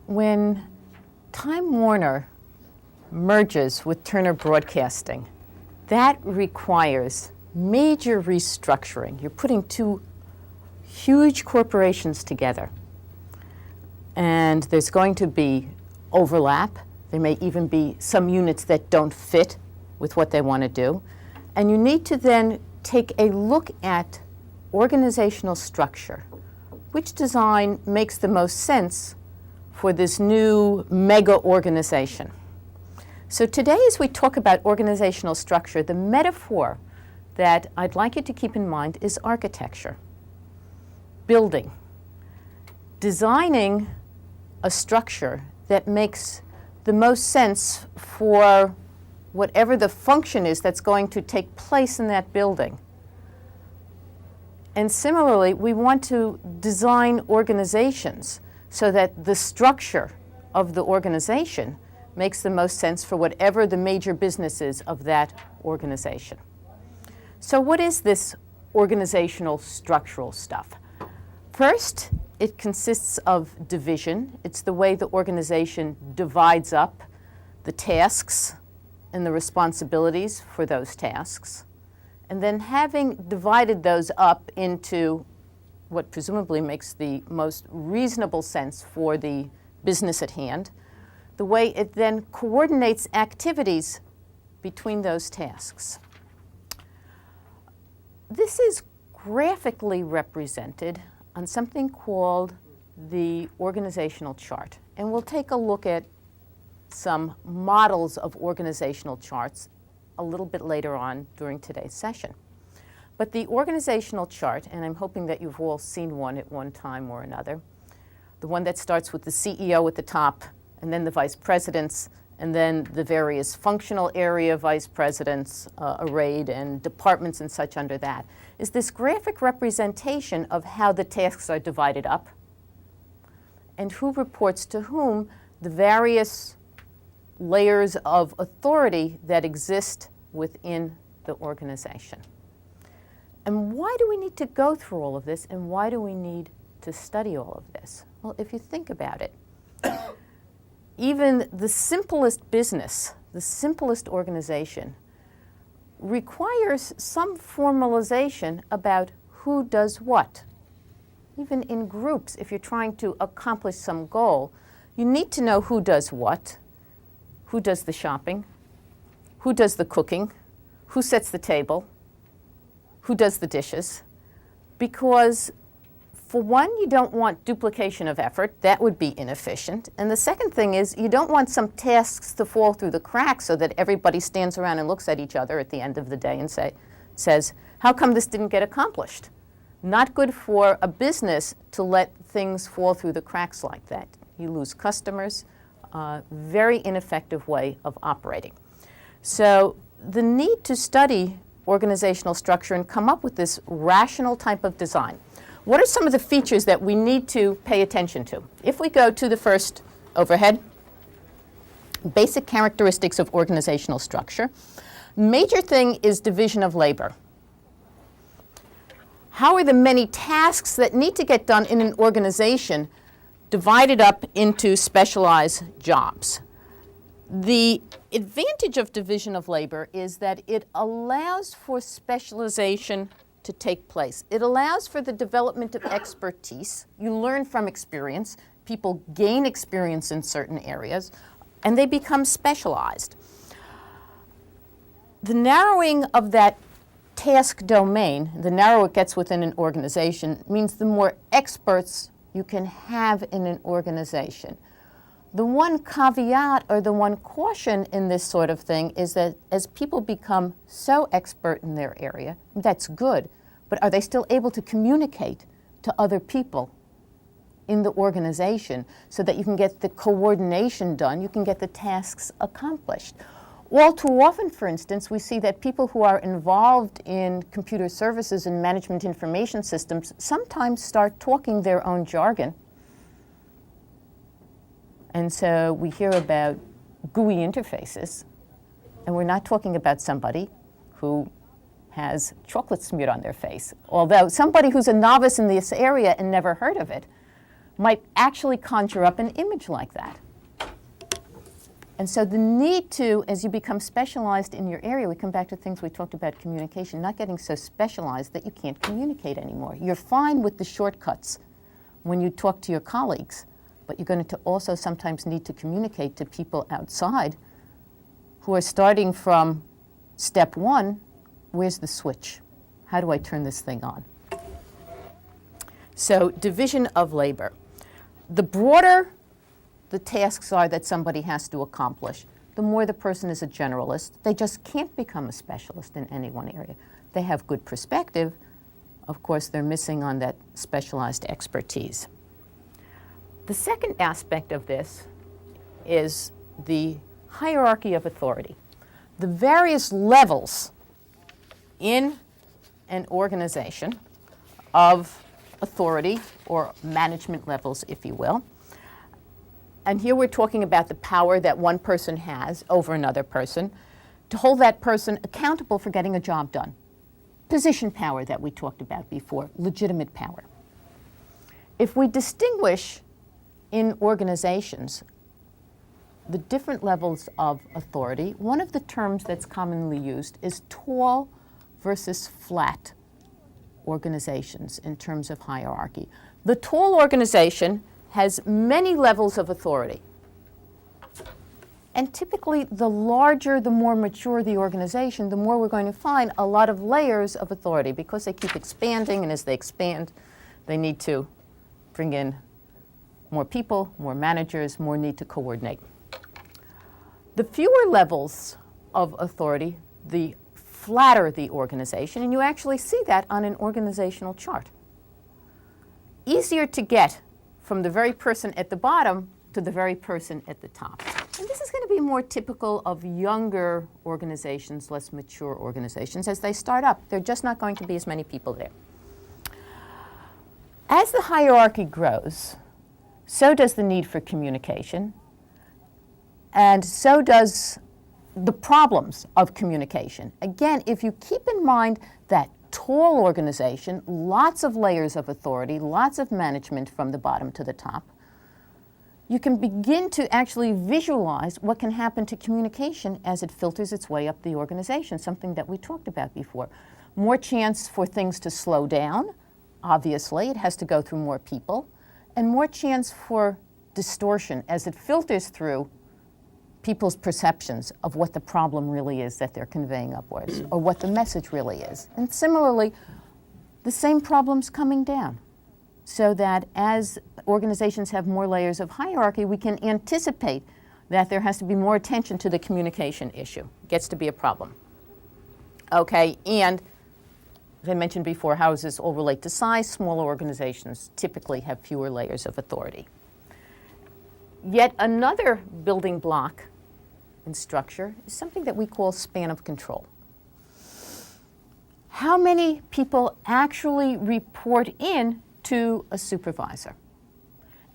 When Time Warner merges with Turner Broadcasting, that requires major restructuring. You're putting two huge corporations together, and there's going to be overlap. There may even be some units that don't fit with what they want to do. And you need to then take a look at organizational structure. Which design makes the most sense for this new mega organization? So today, as we talk about organizational structure, the metaphor that I'd like you to keep in mind is architecture, building, designing a structure that makes the most sense for whatever the function is that's going to take place in that building. And similarly, we want to design organizations so that the structure of the organization makes the most sense for whatever the major business is of that organization. So what is this organizational structural stuff? First, it consists of division. It's the way the organization divides up the tasks and the responsibilities for those tasks. And then having divided those up into what presumably makes the most reasonable sense for the business at hand, the way it then coordinates activities between those tasks. This is graphically represented on something called the organizational chart. And we'll take a look at some models of organizational charts a little bit later on during today's session. But the organizational chart, and I'm hoping that you've all seen one at one time or another, the one that starts with the CEO at the top, and then the vice presidents, and then the various functional area vice presidents arrayed and departments and such under that, is this graphic representation of how the tasks are divided up and who reports to whom, the various layers of authority that exist within the organization. And why do we need to go through all of this, and why do we need to study all of this? Well, if you think about it, even the simplest business, the simplest organization, requires some formalization about who does what. Even in groups, if you're trying to accomplish some goal, you need to know who does what, who does the shopping, who does the cooking, who sets the table, who does the dishes. Because for one, you don't want duplication of effort. That would be inefficient. And the second thing is you don't want some tasks to fall through the cracks so that everybody stands around and looks at each other at the end of the day and says, how come this didn't get accomplished? Not good for a business to let things fall through the cracks like that. You lose customers. Very ineffective way of operating. So the need to study organizational structure and come up with this rational type of design. What are some of the features that we need to pay attention to? If we go to the first overhead, basic characteristics of organizational structure, major thing is division of labor. How are the many tasks that need to get done in an organization divided up into specialized jobs? The advantage of division of labor is that it allows for specialization to take place. It allows for the development of expertise. You learn from experience. People gain experience in certain areas, and they become specialized. The narrowing of that task domain, the narrower it gets within an organization, means the more experts you can have in an organization. The one caveat or the one caution in this sort of thing is that as people become so expert in their area, that's good, but are they still able to communicate to other people in the organization so that you can get the coordination done, you can get the tasks accomplished? All too often, for instance, we see that people who are involved in computer services and management information systems sometimes start talking their own jargon. And so we hear about GUI interfaces, and we're not talking about somebody who has chocolate smeared on their face. Although somebody who's a novice in this area and never heard of it might actually conjure up an image like that. And so the need to, as you become specialized in your area, we come back to things we talked about, communication, not getting so specialized that you can't communicate anymore. You're fine with the shortcuts when you talk to your colleagues, but you're going to also sometimes need to communicate to people outside who are starting from step one. Where's the switch? How do I turn this thing on? So division of labor. The broader the tasks are that somebody has to accomplish, the more the person is a generalist. They just can't become a specialist in any one area. They have good perspective. Of course, they're missing on that specialized expertise. The second aspect of this is the hierarchy of authority. The various levels in an organization of authority, or management levels, if you will. And here we're talking about the power that one person has over another person to hold that person accountable for getting a job done. Position power that we talked about before, legitimate power. If we distinguish in organizations the different levels of authority, one of the terms that's commonly used is tall versus flat organizations in terms of hierarchy. The tall organization has many levels of authority. And typically, the larger, the more mature the organization, the more we're going to find a lot of layers of authority because they keep expanding, and as they expand, they need to bring in more people, more managers, more need to coordinate. The fewer levels of authority, the flatter the organization, and you actually see that on an organizational chart. Easier to get from the very person at the bottom to the very person at the top. And this is going to be more typical of younger organizations, less mature organizations. As they start up, there are just not going to be as many people there. As the hierarchy grows, so does the need for communication, and so does the problems of communication. Again, if you keep in mind that tall organization, lots of layers of authority, lots of management from the bottom to the top, you can begin to actually visualize what can happen to communication as it filters its way up the organization, something that we talked about before. More chance for things to slow down, obviously, it has to go through more people, and more chance for distortion as it filters through people's perceptions of what the problem really is that they're conveying upwards, or what the message really is. And similarly, the same problems coming down, so that as organizations have more layers of hierarchy, we can anticipate that there has to be more attention to the communication issue. It gets to be a problem. Okay, and as I mentioned before, how does this all relate to size? Smaller organizations typically have fewer layers of authority. Yet another building block in structure is something that we call span of control. How many people actually report in to a supervisor?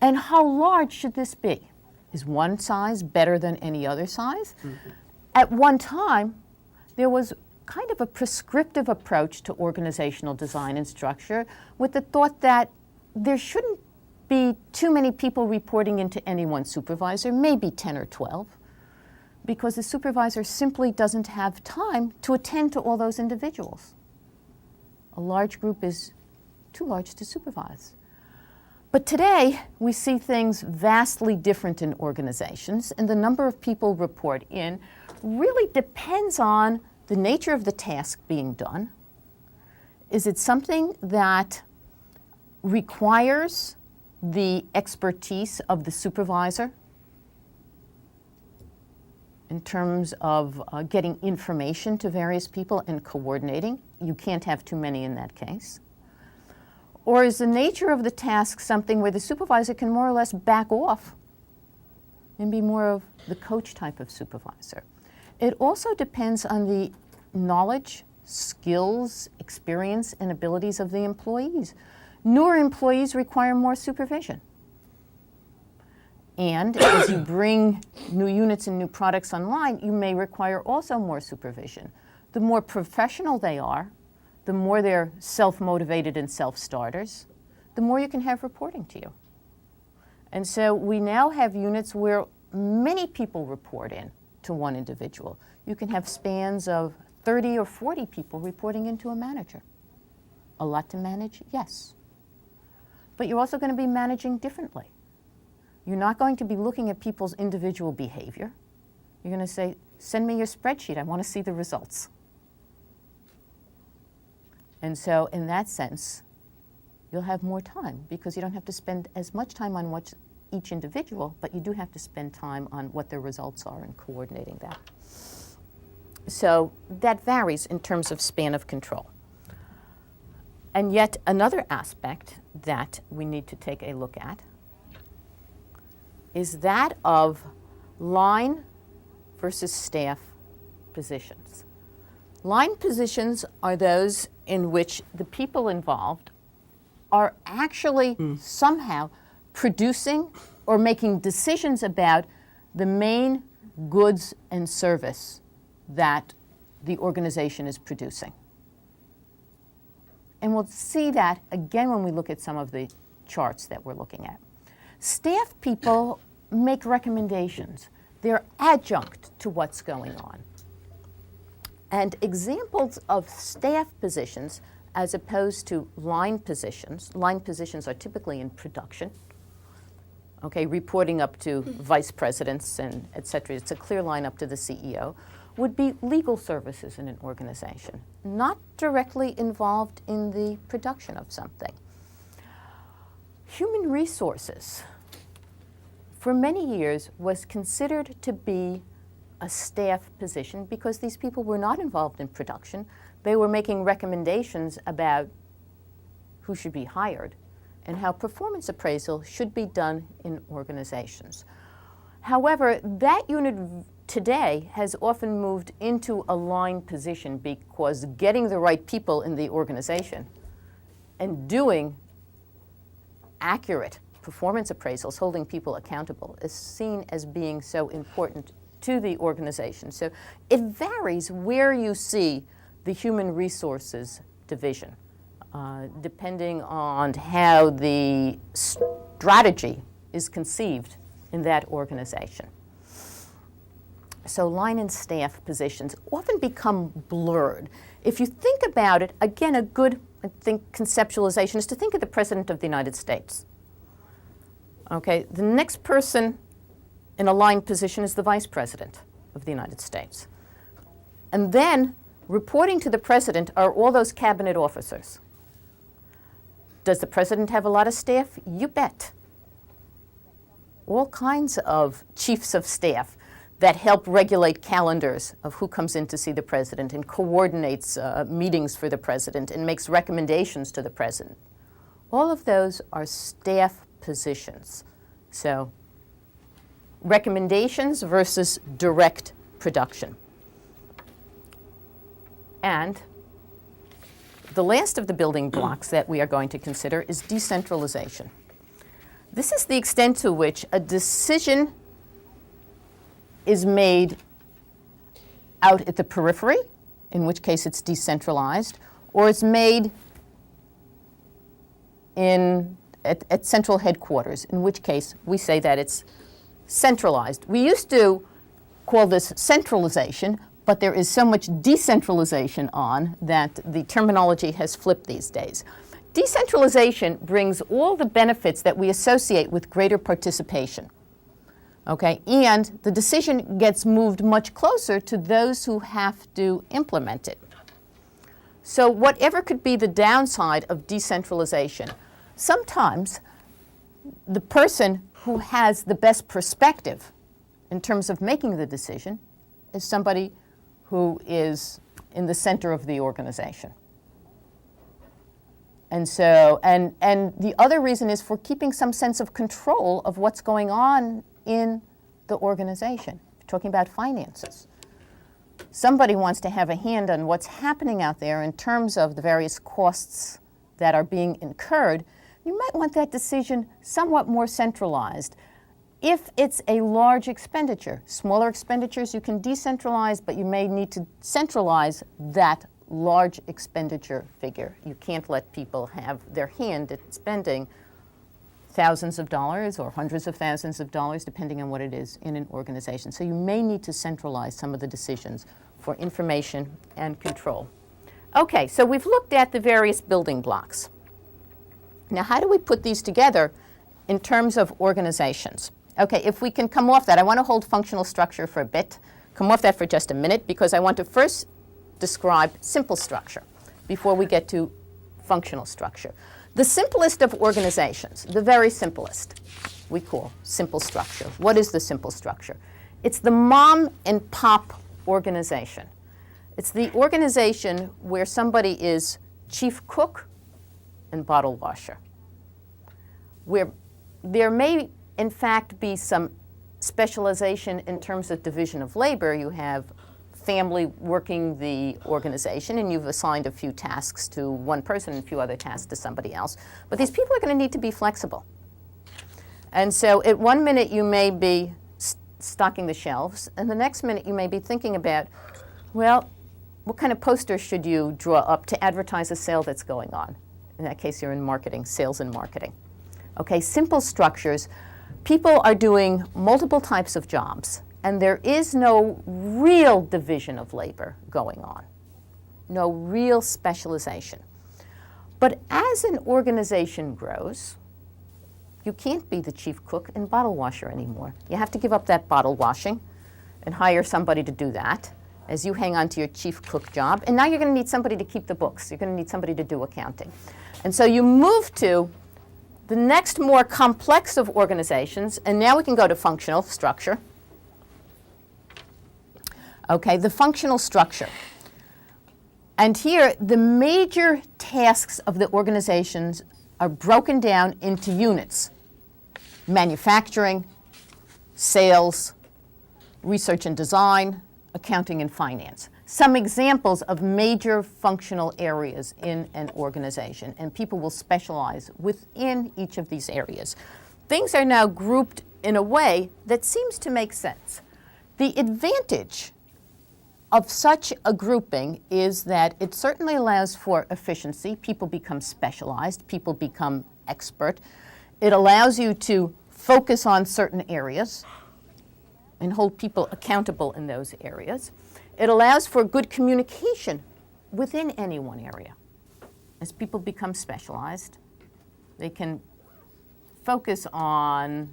And how large should this be? Is one size better than any other size? Mm-hmm. At one time, there was kind of a prescriptive approach to organizational design and structure with the thought that there shouldn't be too many people reporting into any one supervisor, maybe 10 or 12, because the supervisor simply doesn't have time to attend to all those individuals. A large group is too large to supervise. But today, we see things vastly different in organizations, and the number of people report in really depends on the nature of the task being done. Is it something that requires the expertise of the supervisor in terms of getting information to various people and coordinating? You can't have too many in that case. Or is the nature of the task something where the supervisor can more or less back off and be more of the coach type of supervisor? It also depends on the knowledge, skills, experience, and abilities of the employees. Newer employees require more supervision. And as you bring new units and new products online, you may require also more supervision. The more professional they are, the more they're self-motivated and self-starters, the more you can have reporting to you. And so we now have units where many people report in to one individual. You can have spans of 30 or 40 people reporting into a manager. A lot to manage? Yes. But you're also going to be managing differently. You're not going to be looking at people's individual behavior. You're going to say, send me your spreadsheet. I want to see the results. And so in that sense, you'll have more time because you don't have to spend as much time on each individual, but you do have to spend time on what their results are and coordinating that. So that varies in terms of span of control. And yet another aspect that we need to take a look at is that of line versus staff positions. Line positions are those in which the people involved are actually somehow producing or making decisions about the main goods and service that the organization is producing. And we'll see that again when we look at some of the charts that we're looking at. Staff people make recommendations. They're adjunct to what's going on. And examples of staff positions as opposed to line positions are typically in production, okay, reporting up to vice presidents and et cetera. It's a clear line up to the CEO, would be legal services in an organization, not directly involved in the production of something. Human resources, for many years, was considered to be a staff position because these people were not involved in production. They were making recommendations about who should be hired and how performance appraisal should be done in organizations. However, that unit today has often moved into a line position because getting the right people in the organization and doing accurate performance appraisals, holding people accountable, is seen as being so important to the organization. So it varies where you see the human resources division, depending on how the strategy is conceived in that organization. So line and staff positions often become blurred. If you think about it, again, a good, I think, conceptualization is to think of the President of the United States. Okay, the next person in a line position is the Vice President of the United States. And then reporting to the President are all those cabinet officers. Does the President have a lot of staff? You bet. All kinds of chiefs of staff that help regulate calendars of who comes in to see the President and coordinates meetings for the President and makes recommendations to the President. All of those are staff positions. So recommendations versus direct production. And the last of the building blocks that we are going to consider is decentralization. This is the extent to which a decision is made out at the periphery, in which case it's decentralized, or it's made at central headquarters, in which case we say that it's centralized. We used to call this centralization, but there is so much decentralization on that the terminology has flipped these days. Decentralization brings all the benefits that we associate with greater participation. Okay, and the decision gets moved much closer to those who have to implement it. So whatever could be the downside of decentralization, sometimes the person who has the best perspective in terms of making the decision is somebody who is in the center of the organization. And so, and the other reason is for keeping some sense of control of what's going on in the organization. We're talking about finances. Somebody wants to have a hand on what's happening out there in terms of the various costs that are being incurred. You might want that decision somewhat more centralized. If it's a large expenditure, smaller expenditures you can decentralize, but you may need to centralize that large expenditure figure. You can't let people have their hand at spending thousands of dollars or hundreds of thousands of dollars, depending on what it is in an organization. So you may need to centralize some of the decisions for information and control. Okay, so we've looked at the various building blocks. Now, how do we put these together in terms of organizations? Okay, if we can come off that, I want to hold functional structure for a bit, come off that for just a minute, because I want to first describe simple structure before we get to functional structure. The simplest of organizations, the very simplest, we call simple structure. What is the simple structure? It's the mom and pop organization. It's the organization where somebody is chief cook and bottle washer, where there may, in fact, be some specialization in terms of division of labor. You have family working the organization, and you've assigned a few tasks to one person and a few other tasks to somebody else. But these people are going to need to be flexible. And so at one minute you may be stocking the shelves, and the next minute you may be thinking about, well, what kind of poster should you draw up to advertise a sale that's going on? In that case, you're in marketing, sales and marketing. Okay, simple structures. People are doing multiple types of jobs, and there is no real division of labor going on, no real specialization. But as an organization grows, you can't be the chief cook and bottle washer anymore. You have to give up that bottle washing and hire somebody to do that as you hang on to your chief cook job. And now you're going to need somebody to keep the books. You're going to need somebody to do accounting. And so you move to the next more complex of organizations, and now we can go to functional structure. Okay, the functional structure. And here, the major tasks of the organizations are broken down into units: manufacturing, sales, research and design, accounting and finance. Some examples of major functional areas in an organization, and people will specialize within each of these areas. Things are now grouped in a way that seems to make sense. The advantage of such a grouping is that it certainly allows for efficiency. People become specialized, people become expert. It allows you to focus on certain areas and hold people accountable in those areas. It allows for good communication within any one area. As people become specialized, they can focus on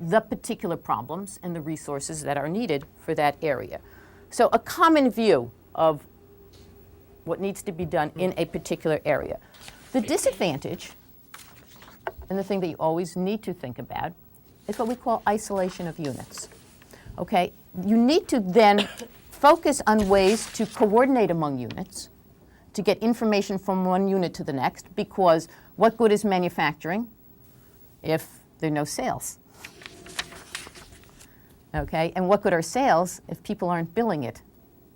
the particular problems and the resources that are needed for that area. So a common view of what needs to be done in a particular area. The disadvantage, and the thing that you always need to think about, is what we call isolation of units. Okay, you need to then focus on ways to coordinate among units, to get information from one unit to the next, because what good is manufacturing if there are no sales? Okay, and what good are sales if people aren't billing it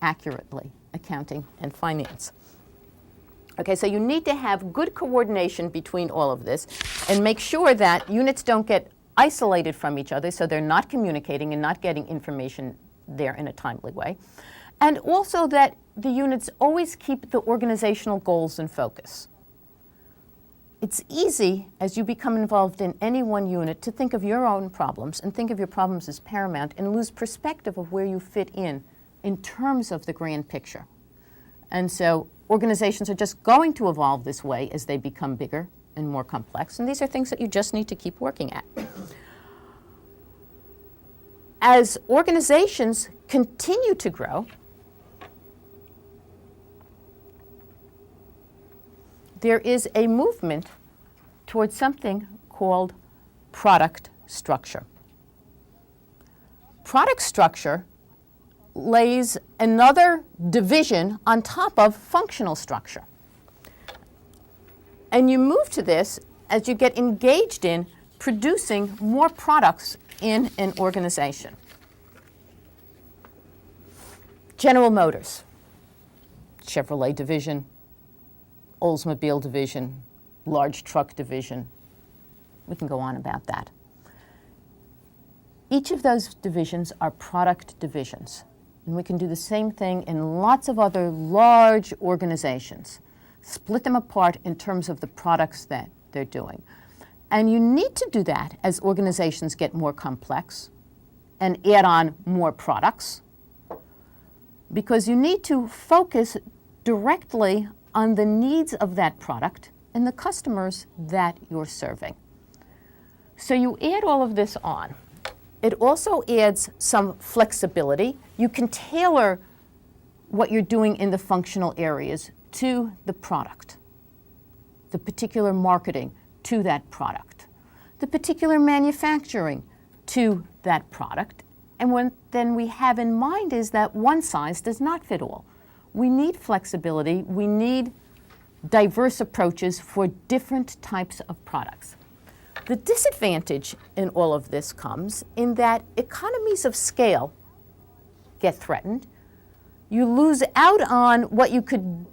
accurately, accounting and finance? Okay, so you need to have good coordination between all of this and make sure that units don't get isolated from each other, so they're not communicating and not getting information there in a timely way. And also that the units always keep the organizational goals in focus. It's easy, as you become involved in any one unit, to think of your own problems and think of your problems as paramount and lose perspective of where you fit in terms of the grand picture. And so organizations are just going to evolve this way as they become bigger and more complex, and these are things that you just need to keep working at. As organizations continue to grow, there is a movement towards something called product structure. Product structure lays another division on top of functional structure. And you move to this as you get engaged in producing more products in an organization. General Motors, Chevrolet division, Oldsmobile division, large truck division. We can go on about that. Each of those divisions are product divisions. And we can do the same thing in lots of other large organizations. Split them apart in terms of the products that they're doing. And you need to do that as organizations get more complex and add on more products, because you need to focus directly on the needs of that product and the customers that you're serving. So you add all of this on. It also adds some flexibility. You can tailor what you're doing in the functional areas to the product, the particular marketing to that product, the particular manufacturing to that product. And what then we have in mind is that one size does not fit all. We need flexibility. We need diverse approaches for different types of products. The disadvantage in all of this comes in that economies of scale get threatened. You lose out on what you could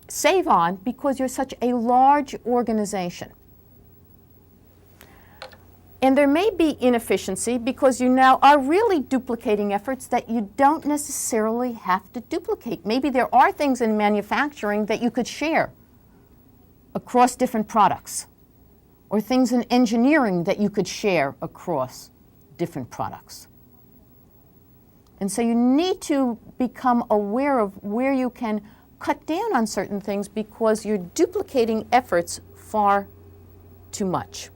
save on because you're such a large organization. And there may be inefficiency because you now are really duplicating efforts that you don't necessarily have to duplicate. Maybe there are things in manufacturing that you could share across different products, or things in engineering that you could share across different products. And so you need to become aware of where you can cut down on certain things because you're duplicating efforts far too much.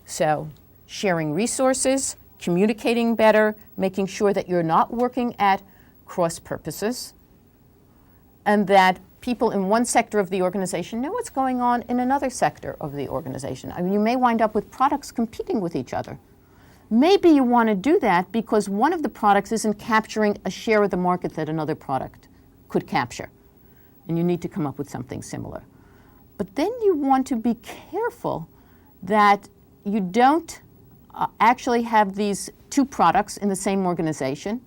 So sharing resources, communicating better, making sure that you're not working at cross purposes, and that people in one sector of the organization know what's going on in another sector of the organization. I mean, you may wind up with products competing with each other. Maybe you want to do that because one of the products isn't capturing a share of the market that another product could capture, and you need to come up with something similar. But then you want to be careful that you don't actually have these two products in the same organization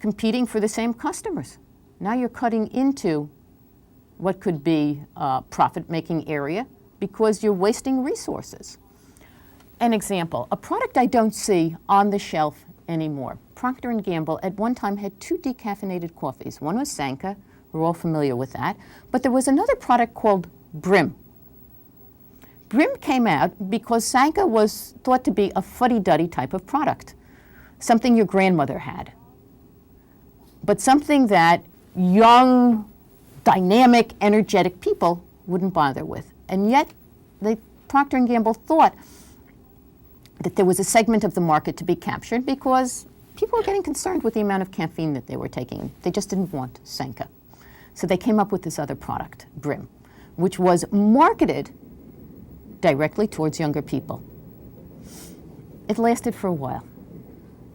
competing for the same customers. Now you're cutting into what could be a profit-making area because you're wasting resources. An example, a product I don't see on the shelf anymore. Procter & Gamble at one time had 2 decaffeinated coffees. One was Sanka, we're all familiar with that, but there was another product called Brim. Brim came out because Sanka was thought to be a fuddy-duddy type of product, something your grandmother had, but something that young, dynamic, energetic people wouldn't bother with. And yet, Procter & Gamble thought that there was a segment of the market to be captured because people were getting concerned with the amount of caffeine that they were taking. They just didn't want Sanka. So they came up with this other product, Brim, which was marketed directly towards younger people. It lasted for a while,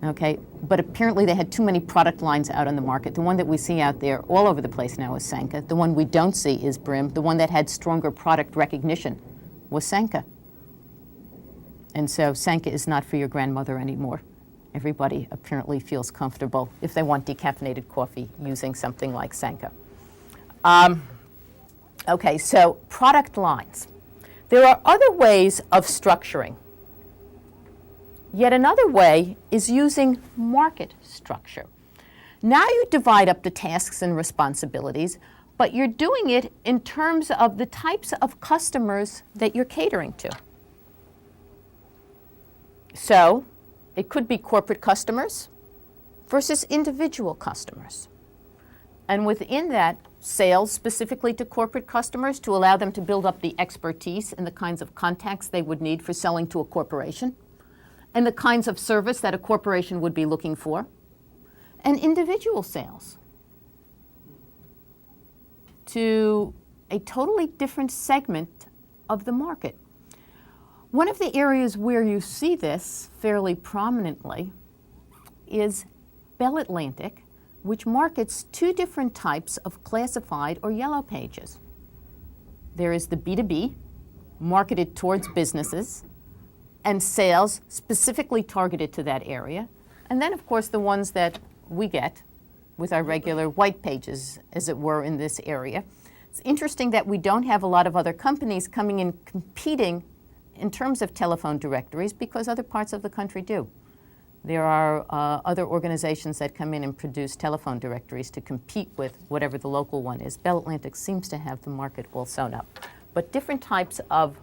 okay? But apparently they had too many product lines out on the market. The one that we see out there all over the place now is Sanka. The one we don't see is Brim. The one that had stronger product recognition was Sanka. And so Sanka is not for your grandmother anymore. Everybody apparently feels comfortable, if they want decaffeinated coffee, using something like Sanka. Okay, so product lines. There are other ways of structuring. Yet another way is using market structure. Now you divide up the tasks and responsibilities, but you're doing it in terms of the types of customers that you're catering to. So it could be corporate customers versus individual customers. And within that, sales specifically to corporate customers to allow them to build up the expertise and the kinds of contacts they would need for selling to a corporation, and the kinds of service that a corporation would be looking for, and individual sales to a totally different segment of the market. One of the areas where you see this fairly prominently is Bell Atlantic, which markets 2 different types of classified or yellow pages. There is the B2B, marketed towards businesses, and sales specifically targeted to that area. And then, of course, the ones that we get with our regular white pages, as it were, in this area. It's interesting that we don't have a lot of other companies coming in competing in terms of telephone directories because other parts of the country do. There are other organizations that come in and produce telephone directories to compete with whatever the local one is. Bell Atlantic seems to have the market all sewn up. but different types of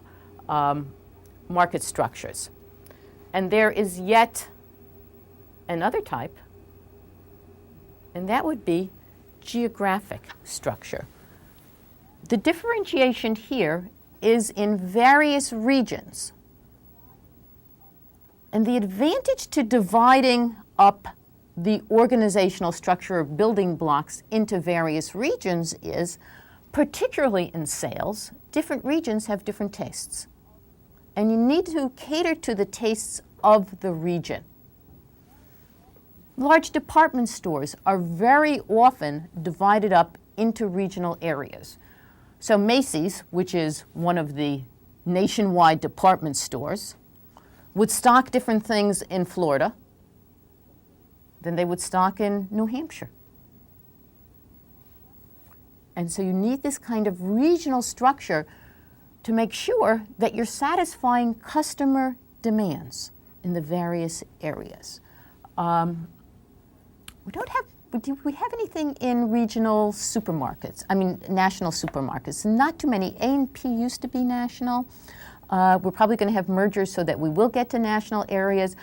market structures. And there is yet another type, and that would be geographic structure. The differentiation here is in various regions. And the advantage to dividing up the organizational structure of building blocks into various regions is, particularly in sales, different regions have different tastes. And you need to cater to the tastes of the region. Large department stores are very often divided up into regional areas. So Macy's, which is one of the nationwide department stores, would stock different things in Florida than they would stock in New Hampshire. And so you need this kind of regional structure to make sure that you're satisfying customer demands in the various areas. Do we have anything in regional supermarkets? I mean, national supermarkets. Not too many. A&P used to be national. We're probably going to have mergers so that we will get to national areas.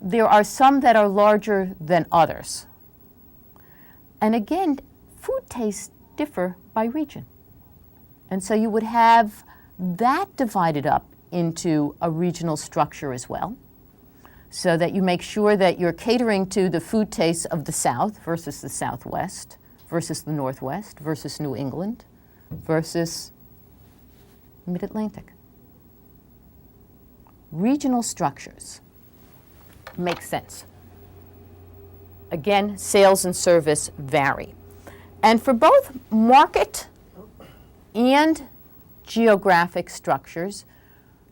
There are some that are larger than others. And again, food tastes differ by region. And so you would have that divided up into a regional structure as well, so that you make sure that you're catering to the food tastes of the South versus the Southwest, versus the Northwest, versus New England, versus Mid-Atlantic. Regional structures make sense. Again, sales and service vary. And for both market and geographic structures,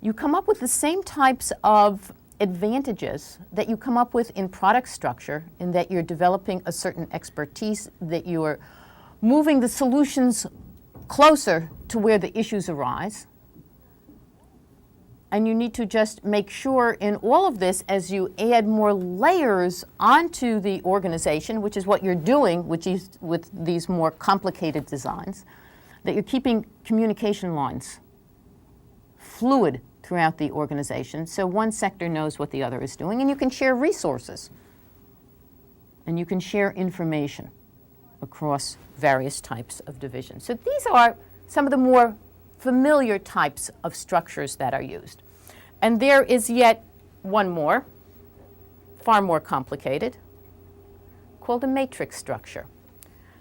you come up with the same types of advantages that you come up with in product structure, in that you're developing a certain expertise, that you are moving the solutions closer to where the issues arise. And you need to just make sure in all of this, as you add more layers onto the organization, which is what you're doing with these more complicated designs, that you're keeping communication lines fluid throughout the organization, so one sector knows what the other is doing, and you can share resources, and you can share information across various types of divisions. So these are some of the more familiar types of structures that are used. And there is yet one more, far more complicated, called a matrix structure,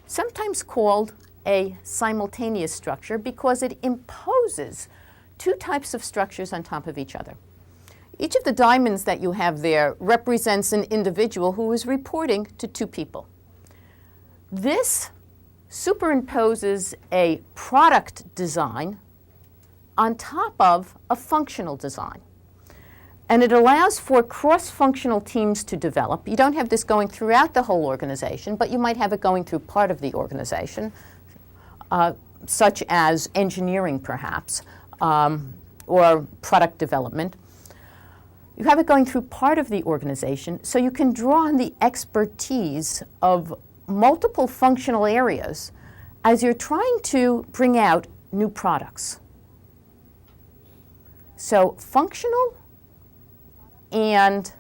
sometimes called a simultaneous structure because it imposes two types of structures on top of each other. Each of the diamonds that you have there represents an individual who is reporting to two people. This superimposes a product design on top of a functional design. And it allows for cross-functional teams to develop. You don't have this going throughout the whole organization, but you might have it going through part of the organization, such as engineering perhaps, or product development. You have it going through part of the organization, so you can draw on the expertise of multiple functional areas as you're trying to bring out new products. So functional and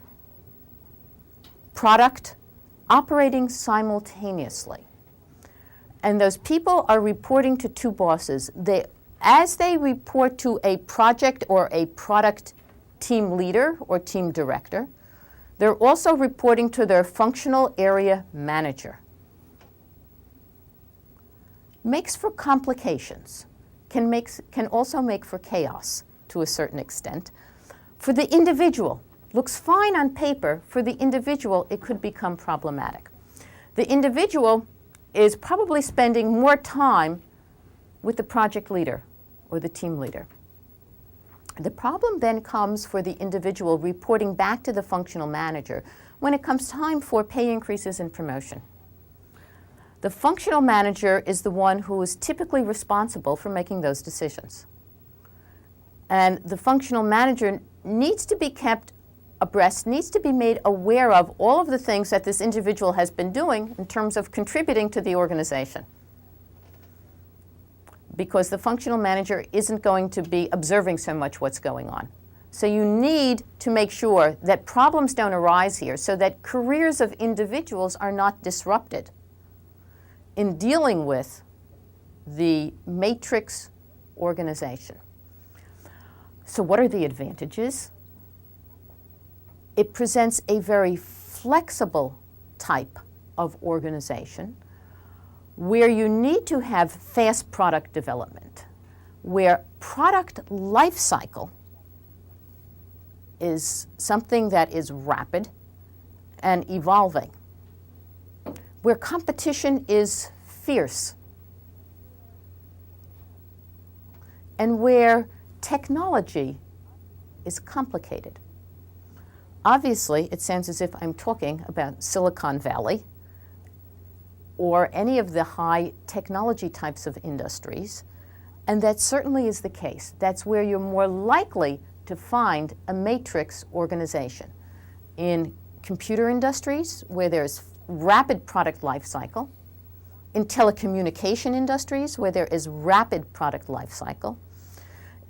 product operating simultaneously. And those people are reporting to two bosses. As they report to a project or a product team leader or team director, they're also reporting to their functional area manager. Makes for complications, can also make for chaos to a certain extent. For the individual, looks fine on paper. For the individual, it could become problematic. The individual is probably spending more time with the project leader or the team leader. The problem then comes for the individual reporting back to the functional manager when it comes time for pay increases and promotion. The functional manager is the one who is typically responsible for making those decisions. And the functional manager needs to be kept abreast, needs to be made aware of all of the things that this individual has been doing in terms of contributing to the organization. because the functional manager isn't going to be observing so much what's going on. So you need to make sure that problems don't arise here so that careers of individuals are not disrupted in dealing with the matrix organization. So what are the advantages? It presents a very flexible type of organization where you need to have fast product development, where product life cycle is something that is rapid and evolving, where competition is fierce, and where technology is complicated. Obviously, it sounds as if I'm talking about Silicon Valley or any of the high technology types of industries, and that certainly is the case. That's where you're more likely to find a matrix organization. In computer industries, where there's rapid product life cycle, in telecommunication industries, where there is rapid product life cycle,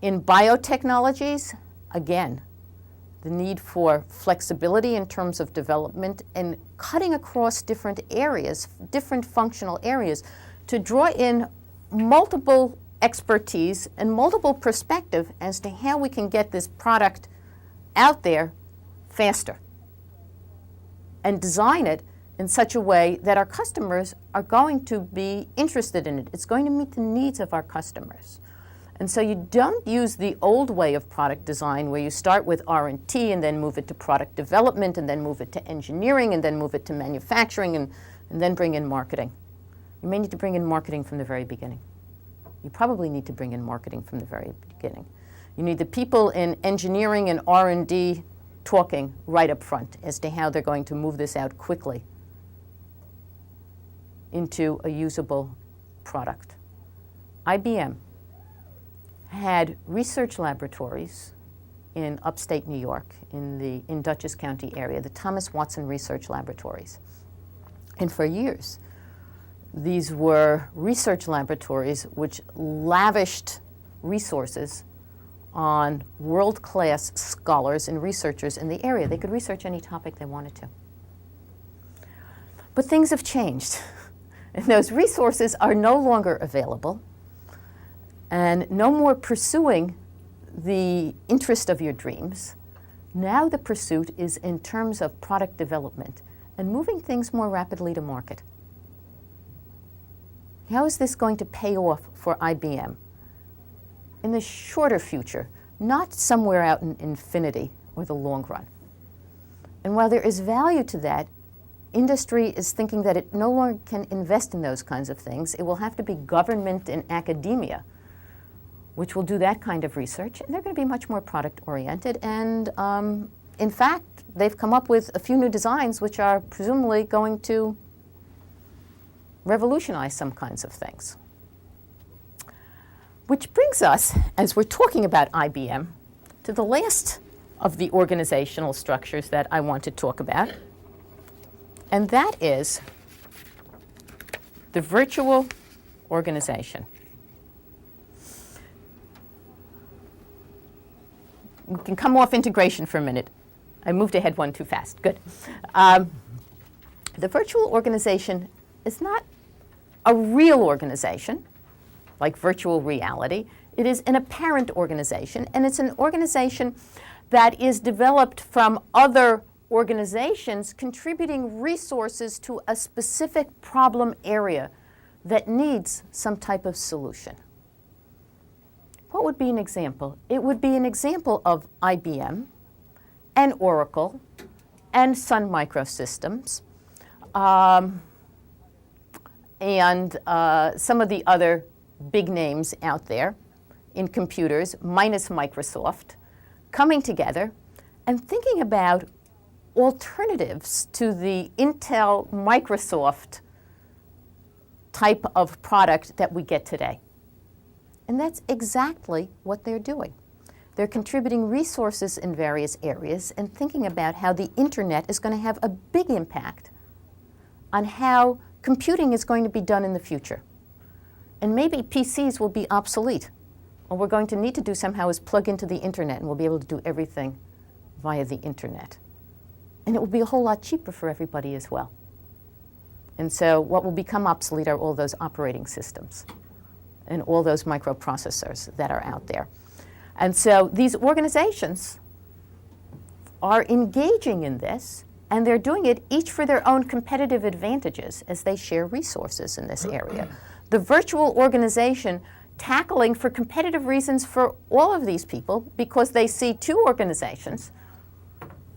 in biotechnologies, again, the need for flexibility in terms of development and cutting across different areas, different functional areas, to draw in multiple expertise and multiple perspective as to how we can get this product out there faster and design it in such a way that our customers are going to be interested in it. It's going to meet the needs of our customers. And so you don't use the old way of product design where you start with R&T and then move it to product development and then move it to engineering and then move it to manufacturing and then bring in marketing. You may need to bring in marketing from the very beginning. You probably need to bring in marketing from the very beginning. You need the people in engineering and R&D talking right up front as to how they're going to move this out quickly into a usable product. IBM had research laboratories in upstate New York, in Dutchess County area, the Thomas Watson Research Laboratories. And for years, these were research laboratories which lavished resources on world-class scholars and researchers in the area. They could research any topic they wanted to. But things have changed, and those resources are no longer available, and no more pursuing the interest of your dreams. Now the pursuit is in terms of product development and moving things more rapidly to market. How is this going to pay off for IBM? In the shorter future, not somewhere out in infinity or the long run. And while there is value to that, industry is thinking that it no longer can invest in those kinds of things. It will have to be government and academia which will do that kind of research, and they're going to be much more product-oriented. And in fact, they've come up with a few new designs which are presumably going to revolutionize some kinds of things. Which brings us, as we're talking about IBM, to the last of the organizational structures that I want to talk about, and that is the virtual organization. We can come off integration for a minute. I moved ahead one too fast. Good. The virtual organization is not a real organization, like virtual reality. It is an apparent organization, and it's an organization that is developed from other organizations contributing resources to a specific problem area that needs some type of solution. What would be an example? It would be an example of IBM and Oracle and Sun Microsystems and some of the other big names out there in computers, minus Microsoft, coming together and thinking about alternatives to the Intel Microsoft type of product that we get today. And that's exactly what they're doing. They're contributing resources in various areas and thinking about how the internet is going to have a big impact on how computing is going to be done in the future. And maybe PCs will be obsolete. What we're going to need to do somehow is plug into the internet, and we'll be able to do everything via the internet. And it will be a whole lot cheaper for everybody as well. And so what will become obsolete are all those operating systems and all those microprocessors that are out there. And so these organizations are engaging in this, and they're doing it each for their own competitive advantages as they share resources in this area. The virtual organization tackling for competitive reasons for all of these people, because they see two organizations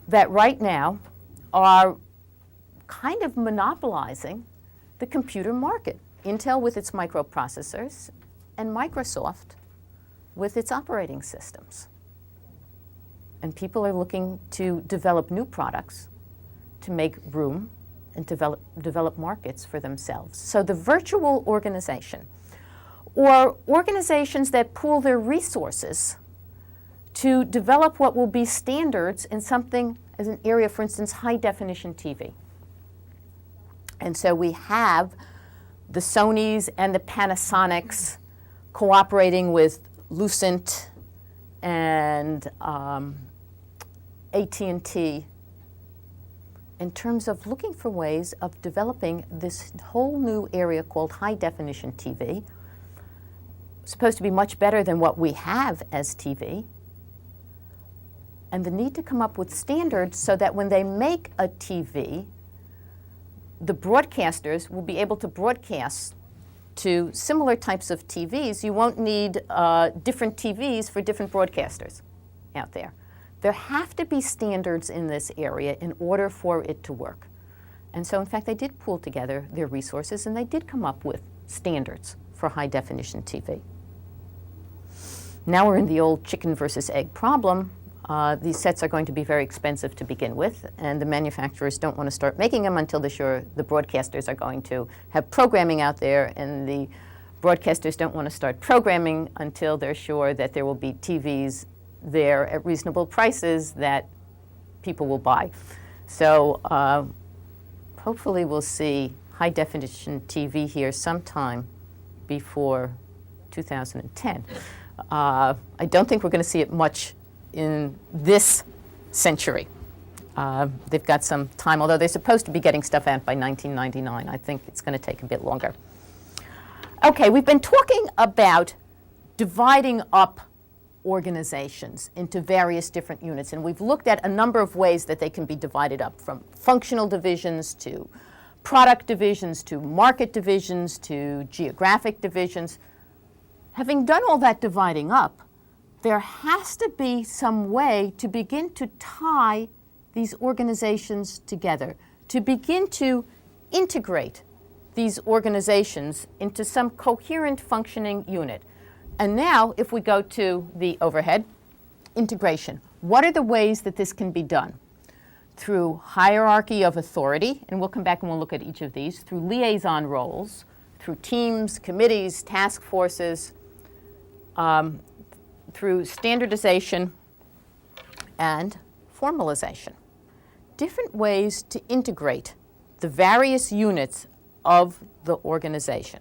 that right now are kind of monopolizing the computer market. Intel with its microprocessors and Microsoft with its operating systems. And people are looking to develop new products to make room and develop markets for themselves. So the virtual organization, or organizations that pool their resources to develop what will be standards in something as an area, for instance, high-definition TV. And so we have the Sonys and the Panasonics cooperating with Lucent and AT&T in terms of looking for ways of developing this whole new area called high-definition TV. Supposed to be much better than what we have as TV, and the need to come up with standards so that when they make a TV, the broadcasters will be able to broadcast to similar types of TVs. You won't need different TVs for different broadcasters out there. There have to be standards in this area in order for it to work. And so, in fact, they did pool together their resources, and they did come up with standards for high-definition TV. Now we're in the old chicken versus egg problem. These sets are going to be very expensive to begin with, and the manufacturers don't want to start making them until they're sure the broadcasters are going to have programming out there, and the broadcasters don't want to start programming until they're sure that there will be TVs there at reasonable prices that people will buy. So hopefully we'll see high-definition TV here sometime before 2010. I don't think we're going to see it much in this century. They've got some time, although they're supposed to be getting stuff out by 1999. I think it's going to take a bit longer. Okay, we've been talking about dividing up organizations into various different units, and we've looked at a number of ways that they can be divided up, from functional divisions to product divisions to market divisions to geographic divisions. Having done all that dividing up, there has to be some way to begin to tie these organizations together, to begin to integrate these organizations into some coherent functioning unit. And now, if we go to the overhead, integration. What are the ways that this can be done? Through hierarchy of authority, and we'll come back and we'll look at each of these, through liaison roles, through teams, committees, task forces, through standardization and formalization. Different ways to integrate the various units of the organization.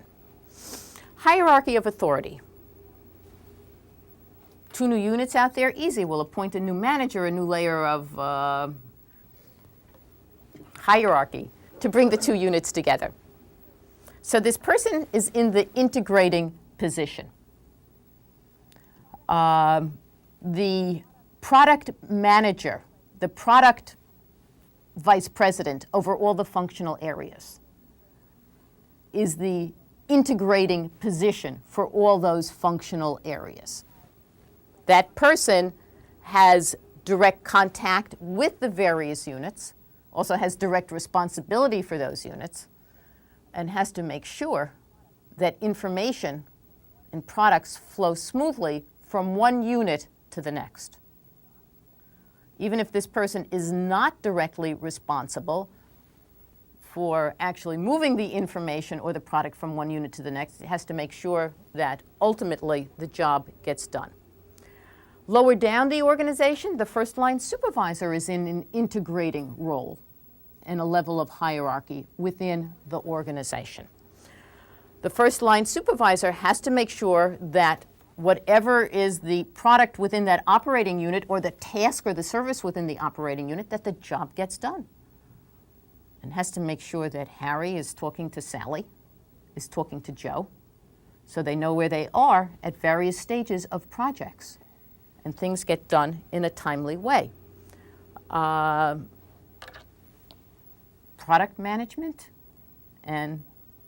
Hierarchy of authority. 2 new units out there, easy. We'll appoint a new manager, a new layer of hierarchy to bring the 2 units together. So this person is in the integrating position. The product manager, the product vice president over all the functional areas, is the integrating position for all those functional areas. That person has direct contact with the various units, also has direct responsibility for those units, and has to make sure that information and products flow smoothly from one unit to the next. Even if this person is not directly responsible for actually moving the information or the product from one unit to the next, it has to make sure that ultimately the job gets done. Lower down the organization, the first line supervisor is in an integrating role and a level of hierarchy within the organization. The first line supervisor has to make sure that whatever is the product within that operating unit or the task or the service within the operating unit, that the job gets done. And has to make sure that Harry is talking to Sally, is talking to Joe, so they know where they are at various stages of projects, and things get done in a timely way. Product management and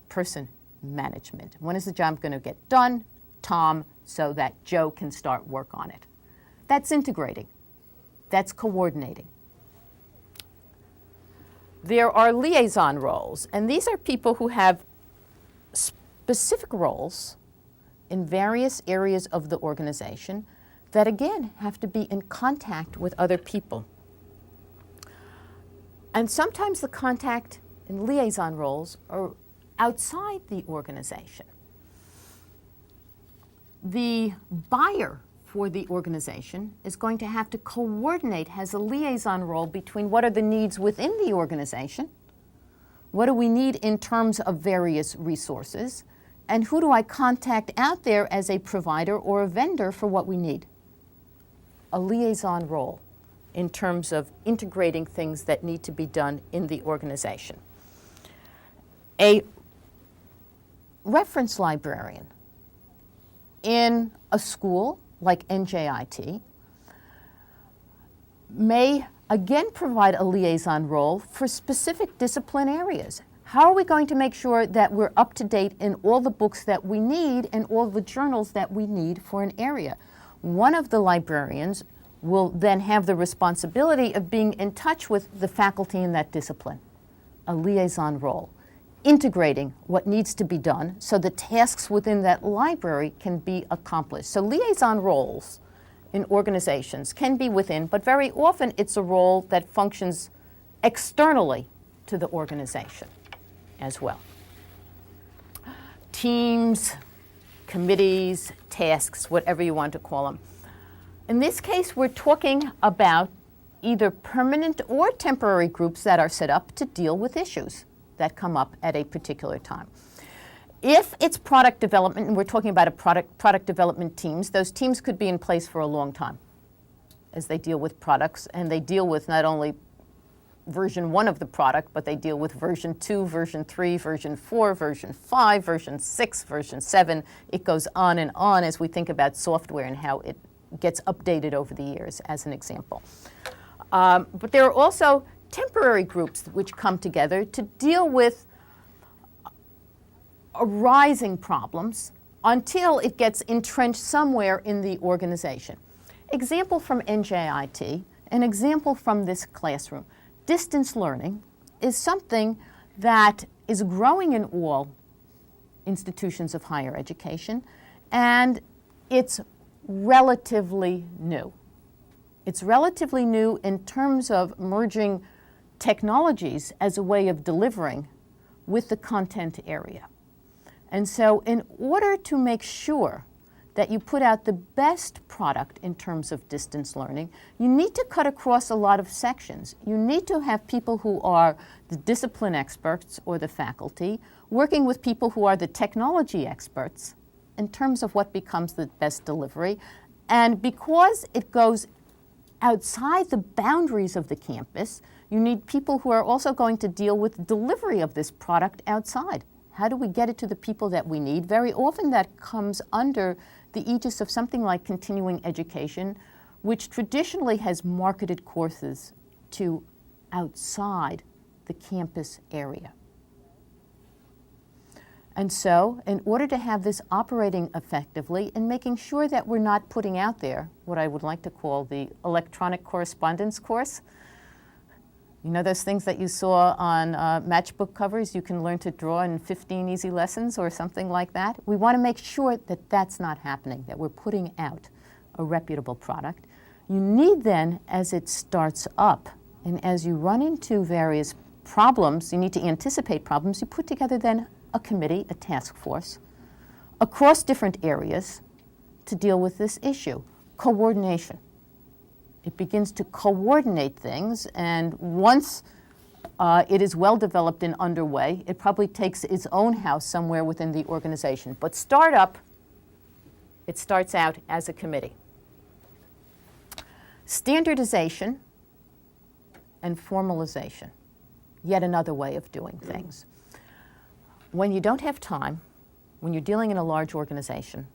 person management. When is the job going to get done? Tom, so that Joe can start work on it. That's integrating. That's coordinating. There are liaison roles, and these are people who have specific roles in various areas of the organization that, again, have to be in contact with other people. And sometimes the contact and liaison roles are outside the organization. The buyer for the organization is going to have to coordinate, has a liaison role between what are the needs within the organization, what do we need in terms of various resources, and who do I contact out there as a provider or a vendor for what we need. A liaison role in terms of integrating things that need to be done in the organization. A reference librarian in a school like NJIT may again provide a liaison role for specific discipline areas. How are we going to make sure that we're up to date in all the books that we need and all the journals that we need for an area? One of the librarians will then have the responsibility of being in touch with the faculty in that discipline, a liaison role, integrating what needs to be done so the tasks within that library can be accomplished. So liaison roles in organizations can be within, but very often it's a role that functions externally to the organization as well. Teams, committees, tasks, whatever you want to call them. In this case, we're talking about either permanent or temporary groups that are set up to deal with issues that come up at a particular time. If it's product development, and we're talking about a product development teams, those teams could be in place for a long time as they deal with products, and they deal with not only version 1 of the product, but they deal with version 2, version 3, version 4, version 5, version 6, version 7. It goes on and on as we think about software and how it gets updated over the years, as an example. But there are also temporary groups which come together to deal with arising problems until it gets entrenched somewhere in the organization. Example from NJIT, an example from this classroom. Distance learning is something that is growing in all institutions of higher education, and it's relatively new. It's relatively new in terms of merging technologies as a way of delivering with the content area. And so in order to make sure that you put out the best product in terms of distance learning, you need to cut across a lot of sections. You need to have people who are the discipline experts or the faculty working with people who are the technology experts in terms of what becomes the best delivery. And because it goes outside the boundaries of the campus, you need people who are also going to deal with delivery of this product outside. How do we get it to the people that we need? Very often that comes under the aegis of something like continuing education, which traditionally has marketed courses to outside the campus area. And so, in order to have this operating effectively and making sure that we're not putting out there what I would like to call the electronic correspondence course, you know those things that you saw on matchbook covers, you can learn to draw in 15 easy lessons or something like that? We want to make sure that that's not happening, that we're putting out a reputable product. You need then, as it starts up, and as you run into various problems, you need to anticipate problems, you put together then a committee, a task force, across different areas to deal with this issue. Coordination. It begins to coordinate things, and once It is well developed and underway. It probably takes its own house somewhere within the organization. But startup, it starts out as a committee. Standardization and formalization, yet another way of doing things. When you don't have time, when you're dealing in a large organization,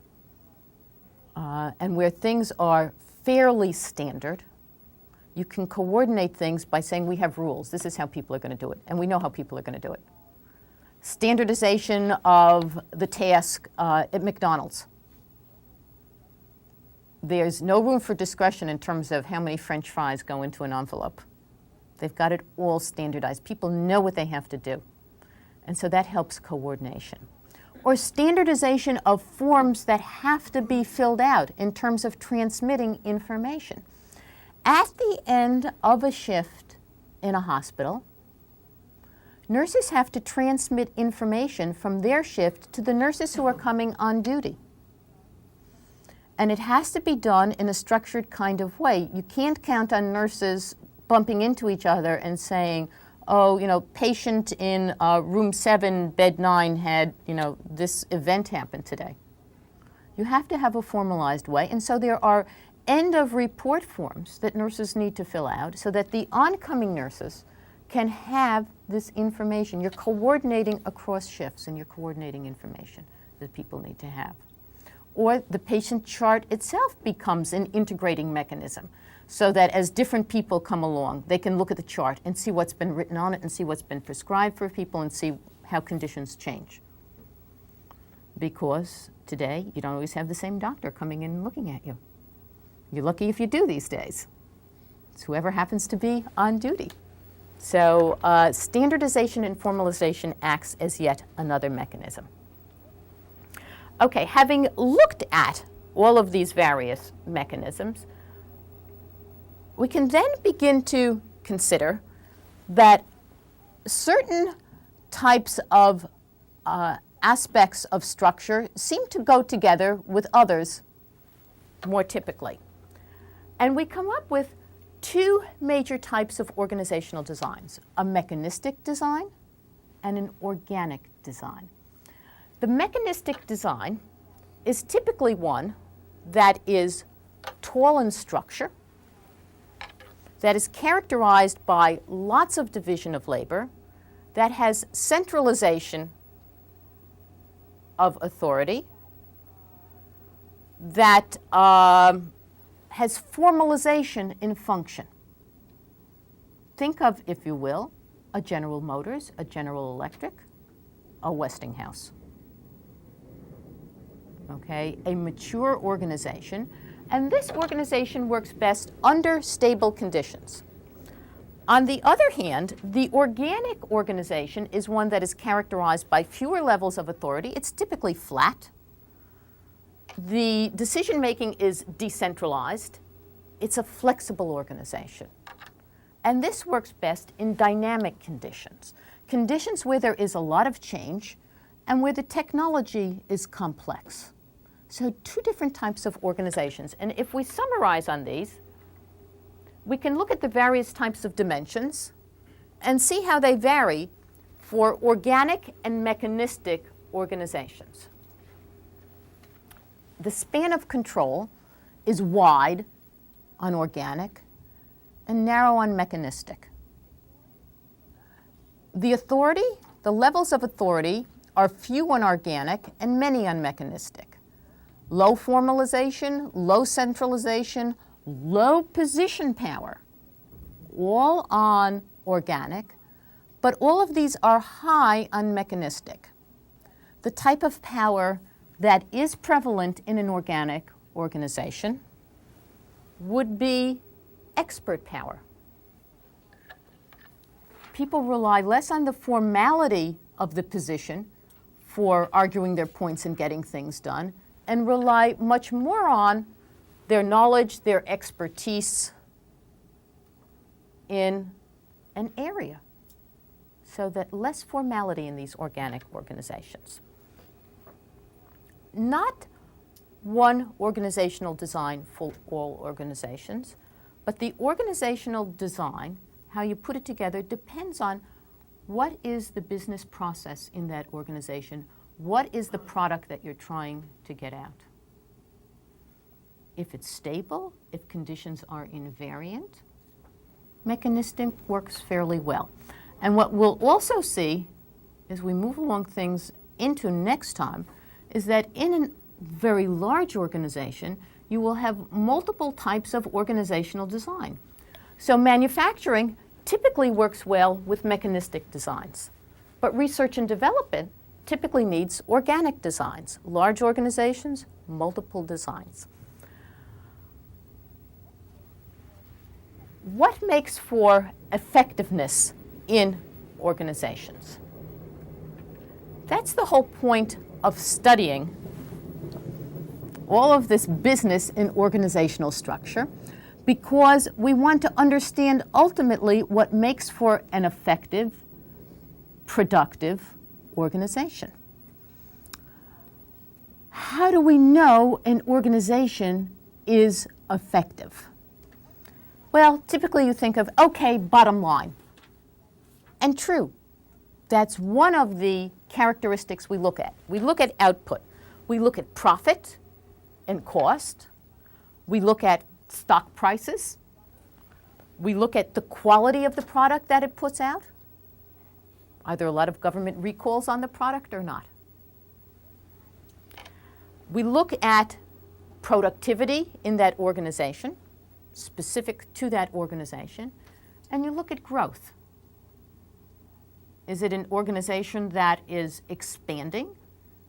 and where things are fairly standard, you can coordinate things by saying we have rules. This is how people are going to do it, and we know how people are going to do it. Standardization of the task at McDonald's. There's no room for discretion in terms of how many French fries go into an envelope. They've got it all standardized. People know what they have to do. And so that helps coordination. Or standardization of forms that have to be filled out in terms of transmitting information. At the end of a shift in a hospital, nurses have to transmit information from their shift to the nurses who are coming on duty. And it has to be done in a structured kind of way. You can't count on nurses bumping into each other and saying, oh, patient in room 7, bed 9 had, this event happen today. You have to have a formalized way. And so there are end of report forms that nurses need to fill out so that the oncoming nurses can have this information. You're coordinating across shifts and you're coordinating information that people need to have. Or the patient chart itself becomes an integrating mechanism so that as different people come along, they can look at the chart and see what's been written on it and see what's been prescribed for people and see how conditions change. Because today, you don't always have the same doctor coming in and looking at you. You're lucky if you do these days. It's whoever happens to be on duty. So standardization and formalization acts as yet another mechanism. Okay, having looked at all of these various mechanisms, we can then begin to consider that certain types of aspects of structure seem to go together with others more typically. And we come up with two major types of organizational designs, a mechanistic design and an organic design. The mechanistic design is typically one that is tall in structure, that is characterized by lots of division of labor, that has centralization of authority, that has formalization in function. Think of, if you will, a General Motors, a General Electric, a Westinghouse. Okay, a mature organization, and this organization works best under stable conditions. On the other hand, the organic organization is one that is characterized by fewer levels of authority. It's typically flat. The decision-making is decentralized. It's a flexible organization. And this works best in dynamic conditions, conditions where there is a lot of change and where the technology is complex. So two different types of organizations. And if we summarize on these, we can look at the various types of dimensions and see how they vary for organic and mechanistic organizations. The span of control is wide on organic and narrow on mechanistic. The authority, the levels of authority, are few on organic and many on mechanistic. Low formalization, low centralization, low position power, all on organic, but all of these are high on mechanistic. The type of power that is prevalent in an organic organization would be expert power. People rely less on the formality of the position for arguing their points and getting things done, and rely much more on their knowledge, their expertise in an area. So that less formality in these organic organizations. Not one organizational design for all organizations, but the organizational design, how you put it together, depends on What is the business process in that organization? What is the product that you're trying to get out? If it's stable, if conditions are invariant, mechanistic works fairly well. And what we'll also see as we move along things into next time is that in a very large organization, you will have multiple types of organizational design. So manufacturing typically works well with mechanistic designs, but research and development typically needs organic designs. Large organizations, multiple designs. What makes for effectiveness in organizations? That's the whole point of studying all of this business in organizational structure, because we want to understand ultimately what makes for an effective, productive organization. How do we know an organization is effective? Well, typically you think of, okay, bottom line. And true, that's one of the characteristics we look at. We look at output. We look at profit and cost. We look at stock prices. We look at the quality of the product that it puts out. Are there a lot of government recalls on the product or not? We look at productivity in that organization, specific to that organization, and you look at growth. Is it an organization that is expanding?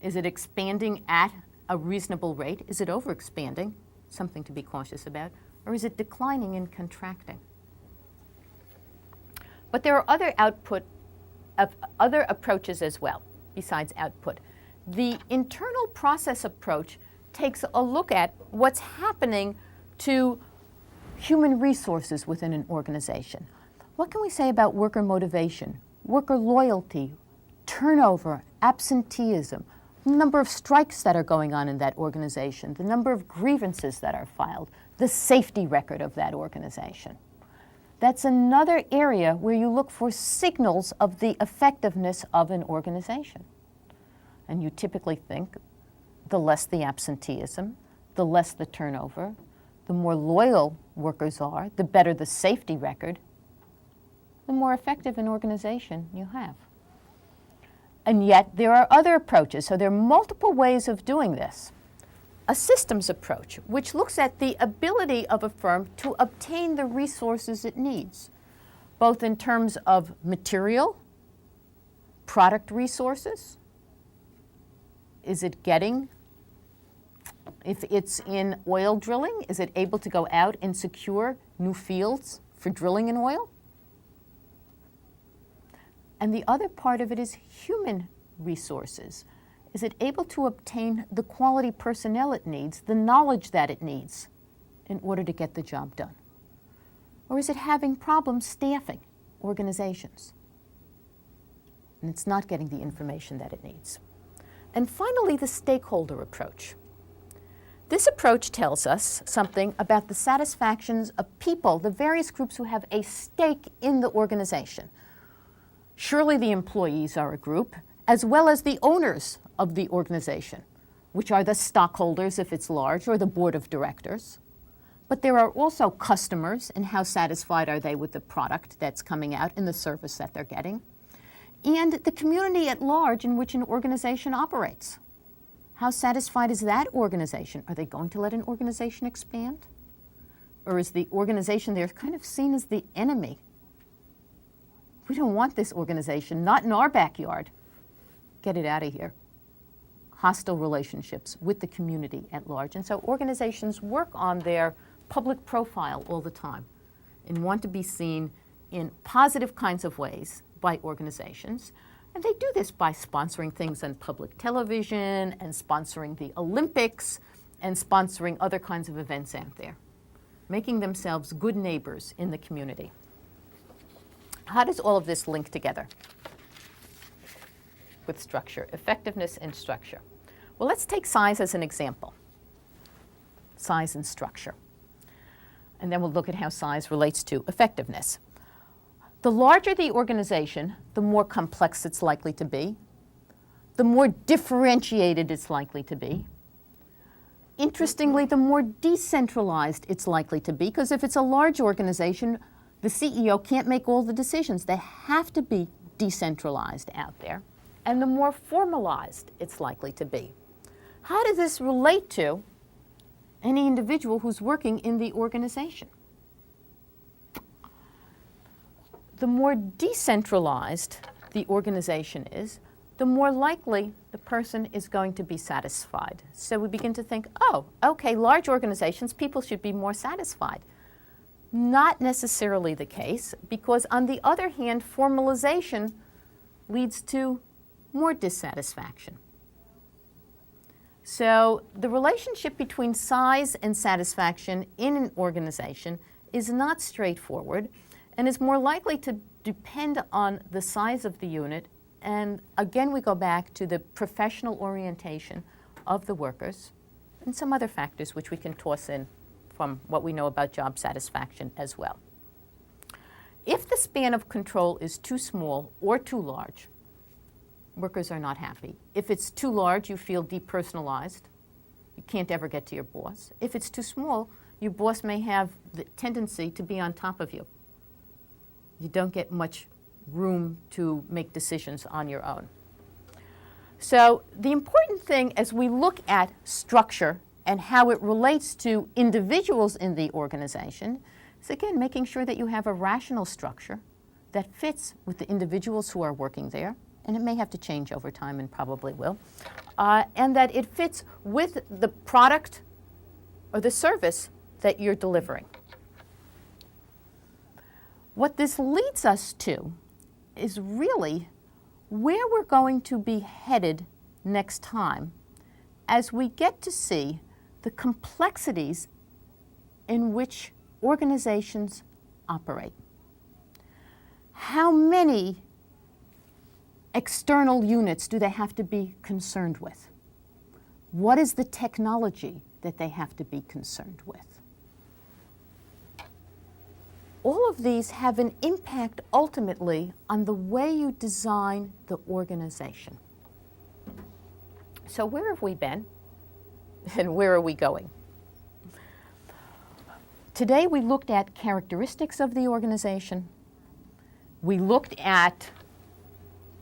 Is it expanding at a reasonable rate? Is it overexpanding? Something to be cautious about. Or is it declining and contracting? But there are other approaches as well, besides output. The internal process approach takes a look at what's happening to human resources within an organization. What can we say about worker motivation, worker loyalty, turnover, absenteeism, the number of strikes that are going on in that organization, the number of grievances that are filed, the safety record of that organization? That's another area where you look for signals of the effectiveness of an organization. And you typically think the less the absenteeism, the less the turnover, the more loyal workers are, the better the safety record, the more effective an organization you have. And yet there are other approaches. So there are multiple ways of doing this. A systems approach, which looks at the ability of a firm to obtain the resources it needs, both in terms of material, product resources. Is it getting, if it's in oil drilling, is it able to go out and secure new fields for drilling in oil? And the other part of it is human resources. Is it able to obtain the quality personnel it needs, the knowledge that it needs in order to get the job done? Or is it having problems staffing organizations? And it's not getting the information that it needs. And finally, the stakeholder approach. This approach tells us something about the satisfactions of people, the various groups who have a stake in the organization. Surely the employees are a group, as well as the owners of the organization, which are the stockholders if it's large, or the board of directors. But there are also customers, and how satisfied are they with the product that's coming out and the service that they're getting. And the community at large in which an organization operates. How satisfied is that organization? Are they going to let an organization expand? Or is the organization there kind of seen as the enemy? We don't want this organization, not in our backyard. Get it out of here. Hostile relationships with the community at large. And so organizations work on their public profile all the time and want to be seen in positive kinds of ways by organizations. And they do this by sponsoring things on public television and sponsoring the Olympics and sponsoring other kinds of events out there, making themselves good neighbors in the community. How does all of this link together with structure, effectiveness and structure? Well, let's take size as an example. Size and structure. And then we'll look at how size relates to effectiveness. The larger the organization, the more complex it's likely to be, the more differentiated it's likely to be. Interestingly, the more decentralized it's likely to be, because if it's a large organization, the CEO can't make all the decisions. They have to be decentralized out there. And the more formalized it's likely to be. How does this relate to any individual who's working in the organization? The more decentralized the organization is, the more likely the person is going to be satisfied. So we begin to think, oh, okay, large organizations, people should be more satisfied. Not necessarily the case, because on the other hand, formalization leads to more dissatisfaction. So the relationship between size and satisfaction in an organization is not straightforward and is more likely to depend on the size of the unit. And again, we go back to the professional orientation of the workers and some other factors which we can toss in from what we know about job satisfaction as well. If the span of control is too small or too large, workers are not happy. If it's too large, you feel depersonalized. You can't ever get to your boss. If it's too small, your boss may have the tendency to be on top of you. You don't get much room to make decisions on your own. So the important thing as we look at structure and how it relates to individuals in the organization is, again, making sure that you have a rational structure that fits with the individuals who are working there, and it may have to change over time and probably will, and that it fits with the product or the service that you're delivering. What this leads us to is really where we're going to be headed next time as we get to see the complexities in which organizations operate. How many external units do they have to be concerned with? What is the technology that they have to be concerned with? All of these have an impact ultimately on the way you design the organization. So where have we been and where are we going? Today we looked at characteristics of the organization. We looked at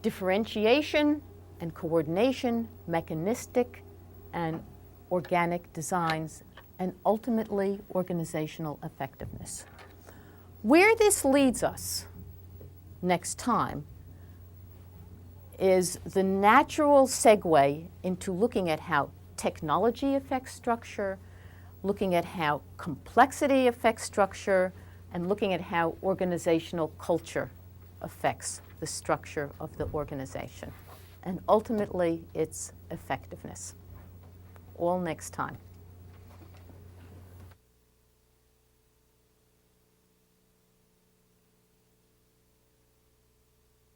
differentiation and coordination, mechanistic and organic designs, and ultimately organizational effectiveness. Where this leads us next time is the natural segue into looking at how technology affects structure, looking at how complexity affects structure, and looking at how organizational culture affects the structure of the organization, and ultimately its effectiveness. All next time.